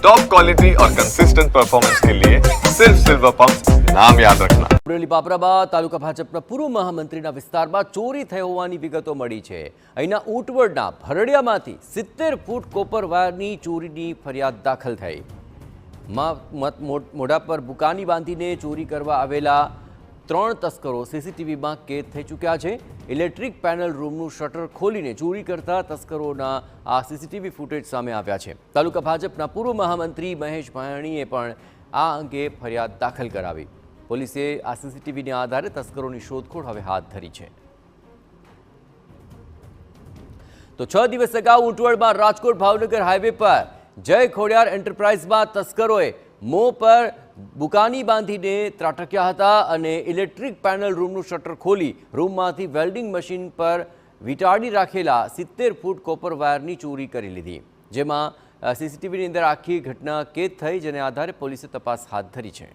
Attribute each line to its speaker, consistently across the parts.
Speaker 1: Top quality और consistent performance के लिए सिर्फ सिल्वर पंप नाम याद रखना।
Speaker 2: અમરેલી બાબરાબાદ તાલુકા ભાજપના પૂર્વ મહામંત્રીના વિસ્તારમાં ચોરી થઈ હોવાની વિગતો મળી છે। અહીંના ઊંટવડના ભરડિયામાંથી 70 ફૂટ કોપર વાયરની ચોરીની ફરિયાદ દાખલ થઈ। મોઢા પર બુકાની બાંધીને ચોરી કરવા આવેલા 3 તસ્કરો સીસીટીવીમાં કેદ થઈ ચૂક્યા છે। ઇલેક્ટ્રિક પેનલ રૂમનું શટર ખોલીને ચોરી કરતા તસ્કરોના આ સીસીટીવી ફૂટેજ સામે આવ્યા છે। તાલુકા ભાજપના પૂર્વ મહામંત્રી મહેશ ભાયાણીએ પણ આ અંગે ફરિયાદ દાખલ કરાવી। પોલીસે આ સીસીટીવીના આધારે તસ્કરોની શોધખોળ હવે હાથ ધરી છે। તો 6 દિવસ અગાઉ ઊંટવડમાં રાજકોટ ભાવનગર હાઈવે પર જય ખોડિયાર એન્ટરપ્રાઇઝમાં તસ્કરોએ મોં પર બુકાની બાંધીને ત્રાટક્યા હતા અને ઇલેક્ટ્રિક પેનલ રૂમનું શટર ખોલી રૂમમાંથી વેલ્ડિંગ મશીન પર વીંટાળી રાખેલા 70 ફૂટ કોપર વાયરની ચોરી કરી લીધી, જેમાં સીસીટીવીની અંદર આખી ઘટના કેદ થઈ, જેને આધારે પોલીસે તપાસ હાથ ધરી છે।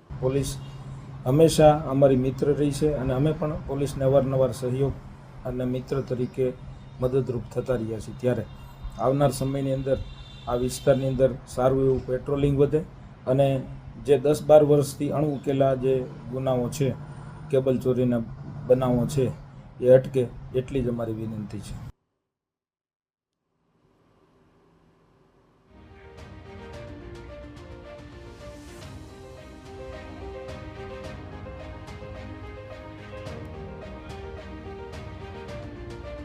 Speaker 3: પોલીસ હંમેશા અમારી મિત્ર રહી છે અને અમે પણ પોલીસને અવારનવાર સહયોગ અને મિત્ર તરીકે મદદરૂપ થતા રહ્યા છીએ। ત્યારે આવનાર સમયની અંદર આ વિસ્તારની અંદર સારું એવું પેટ્રોલિંગ વધે અને જે 10-12 વર્ષથી અણઉકેલા જે ગુનાઓ છે, કેબલ ચોરીના બનાવો છે, એ અટકે એટલી જ અમારી વિનંતી છે।